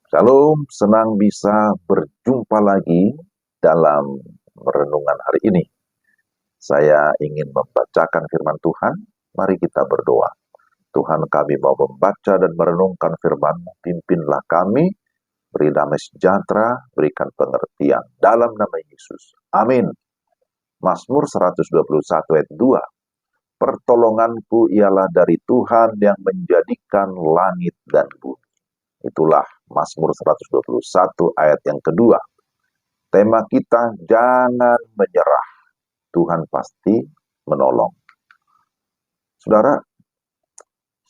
Shalom, senang bisa berjumpa lagi dalam renungan hari ini. Saya ingin membacakan firman Tuhan. Mari kita berdoa. Tuhan, kami mau membaca dan merenungkan firman. Pimpinlah kami, beri damai sejahtera, berikan pengertian. Dalam nama Yesus. Amin. Mazmur 121 ayat 2. Pertolonganku ialah dari Tuhan yang menjadikan langit dan bumi. Itulah Mazmur 121 ayat yang kedua. Tema kita, jangan menyerah. Tuhan pasti menolong. Saudara,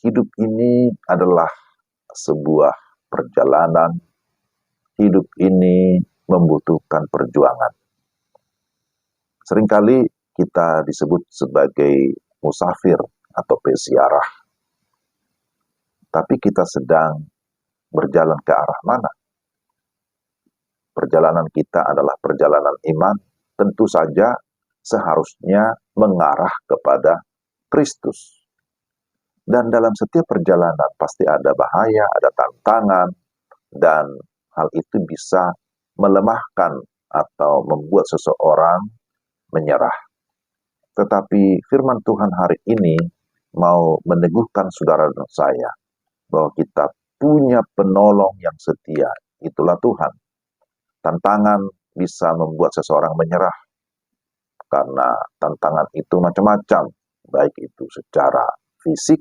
hidup ini adalah sebuah perjalanan. Hidup ini membutuhkan perjuangan. Seringkali kita disebut sebagai musafir atau peziarah. Tapi kita sedang berjalan ke arah mana? Perjalanan kita adalah perjalanan iman, tentu saja seharusnya mengarah kepada Kristus. Dan dalam setiap perjalanan pasti ada bahaya, ada tantangan, dan hal itu bisa melemahkan atau membuat seseorang menyerah. Tetapi firman Tuhan hari ini mau meneguhkan saudara dan saya bahwa kita punya penolong yang setia, itulah Tuhan. Tantangan bisa membuat seseorang menyerah, karena tantangan itu macam-macam, baik itu secara fisik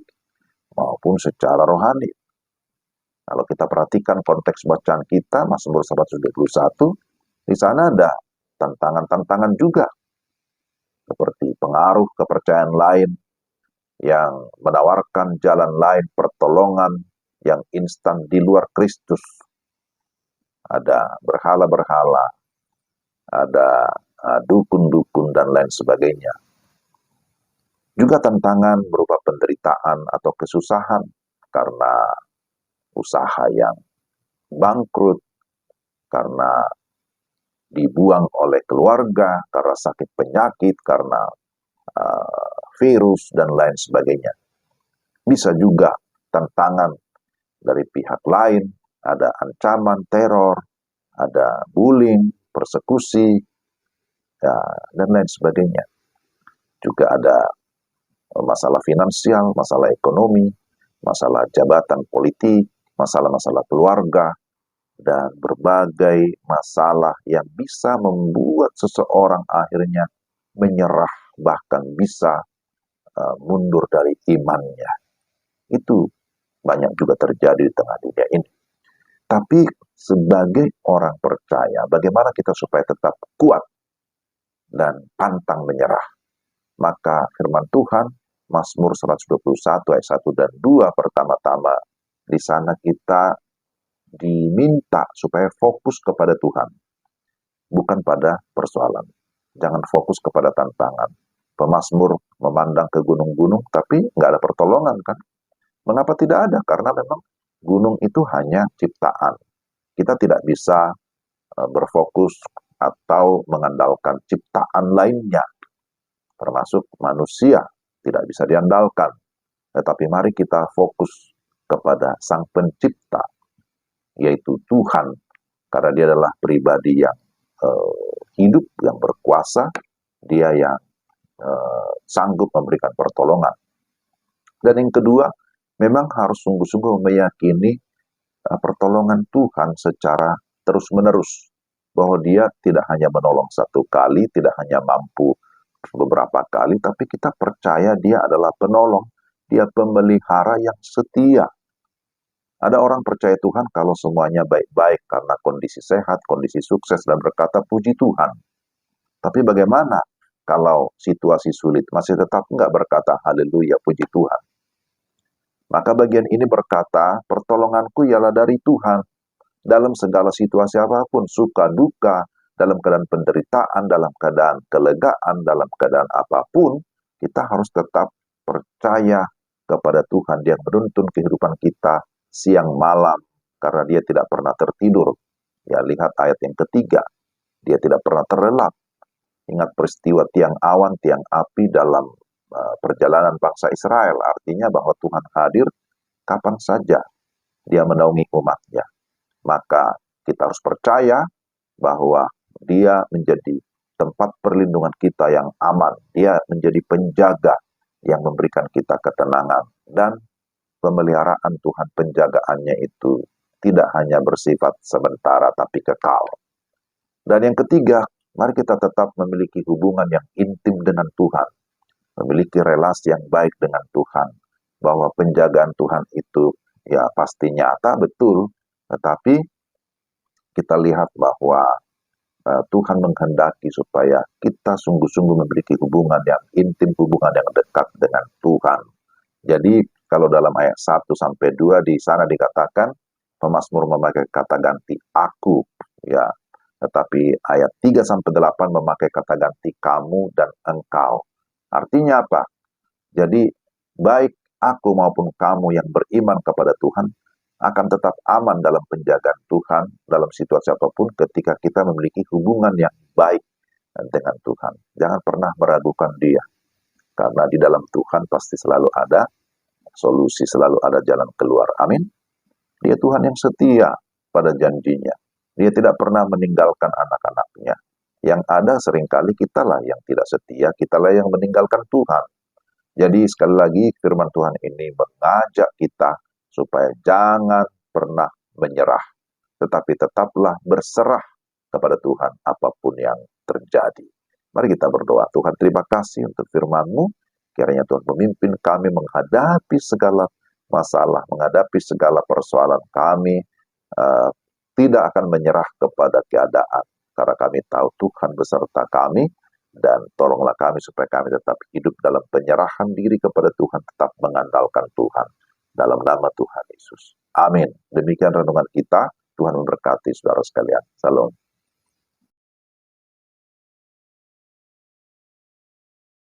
maupun secara rohani. Kalau kita perhatikan konteks bacaan kita, Mazmur 121, di sana ada tantangan-tantangan juga, seperti pengaruh kepercayaan lain yang menawarkan jalan lain, pertolongan yang instan di luar Kristus. Ada berhala-berhala, ada dukun-dukun dan lain sebagainya. Juga tantangan berupa penderitaan atau kesusahan karena usaha yang bangkrut, karena dibuang oleh keluarga, karena sakit penyakit, karena virus dan lain sebagainya. Bisa juga tantangan dari pihak lain, ada ancaman teror, ada bullying, persekusi, ya, dan lain sebagainya. Juga ada masalah finansial, masalah ekonomi, masalah jabatan politik, masalah-masalah keluarga, dan berbagai masalah yang bisa membuat seseorang akhirnya menyerah, bahkan bisa mundur dari imannya. Itu banyak juga terjadi di tengah dunia ini. Tapi sebagai orang percaya, bagaimana kita supaya tetap kuat dan pantang menyerah? Maka firman Tuhan, Mazmur 121 ayat 1 dan 2 pertama-tama, di sana kita diminta supaya fokus kepada Tuhan, bukan pada persoalan. Jangan fokus kepada tantangan. Pemazmur memandang ke gunung-gunung, tapi nggak ada pertolongan kan? Mengapa tidak ada? Karena memang gunung itu hanya ciptaan. Kita tidak bisa berfokus atau mengandalkan ciptaan lainnya, termasuk manusia, tidak bisa diandalkan. Tetapi mari kita fokus kepada Sang Pencipta, yaitu Tuhan, karena Dia adalah pribadi yang hidup, yang berkuasa, Dia yang sanggup memberikan pertolongan. Dan yang kedua, memang harus sungguh-sungguh meyakini pertolongan Tuhan secara terus-menerus, bahwa Dia tidak hanya menolong satu kali, tidak hanya mampu beberapa kali, tapi kita percaya Dia adalah penolong, Dia pemelihara yang setia. Ada orang percaya Tuhan kalau semuanya baik-baik karena kondisi sehat, kondisi sukses, dan berkata puji Tuhan. Tapi bagaimana kalau situasi sulit masih tetap enggak berkata haleluya puji Tuhan? Maka bagian ini berkata, pertolonganku ialah dari Tuhan. Dalam segala situasi apapun, suka duka, dalam keadaan penderitaan, dalam keadaan kelegaan, dalam keadaan apapun, kita harus tetap percaya kepada Tuhan yang menuntun kehidupan kita siang malam, karena Dia tidak pernah tertidur. Ya, lihat ayat yang ketiga, Dia tidak pernah terlelap. Ingat peristiwa tiang awan, tiang api dalam perjalanan bangsa Israel, artinya bahwa Tuhan hadir kapan saja. Dia menaungi umatnya. maka kita harus percaya bahwa Dia menjadi tempat perlindungan kita yang aman. Dia menjadi penjaga yang memberikan kita ketenangan, dan pemeliharaan Tuhan, penjagaannya itu tidak hanya bersifat sementara tapi kekal. Dan yang ketiga, mari kita tetap memiliki hubungan yang intim dengan Tuhan, memiliki relasi yang baik dengan Tuhan, bahwa penjagaan Tuhan itu ya pasti nyata, betul, tetapi kita lihat bahwa Tuhan menghendaki supaya kita sungguh-sungguh memiliki hubungan yang intim, hubungan yang dekat dengan Tuhan. Jadi kalau dalam ayat 1-2 di sana dikatakan, pemazmur memakai kata ganti aku, ya. Tetapi ayat 3-8 memakai kata ganti kamu dan engkau. Artinya apa? Jadi baik aku maupun kamu yang beriman kepada Tuhan akan tetap aman dalam penjagaan Tuhan dalam situasi apapun ketika kita memiliki hubungan yang baik dengan Tuhan. Jangan pernah meragukan Dia, karena di dalam Tuhan pasti selalu ada solusi, selalu ada jalan keluar. Amin. Dia Tuhan yang setia pada janjinya. Dia tidak pernah meninggalkan anak-anaknya. Yang ada seringkali kitalah yang tidak setia, kitalah yang meninggalkan Tuhan. Jadi sekali lagi firman Tuhan ini mengajak kita supaya jangan pernah menyerah, tetapi tetaplah berserah kepada Tuhan apapun yang terjadi. Mari kita berdoa. Tuhan, terima kasih untuk firman-Mu. Kiranya Tuhan memimpin kami menghadapi segala masalah, menghadapi segala persoalan kami, tidak akan menyerah kepada keadaan, karena kami tahu Tuhan beserta kami, dan tolonglah kami supaya kami tetap hidup dalam penyerahan diri kepada Tuhan, tetap mengandalkan Tuhan. Dalam nama Tuhan Yesus. Amin. Demikian renungan kita. Tuhan memberkati saudara sekalian. Salam.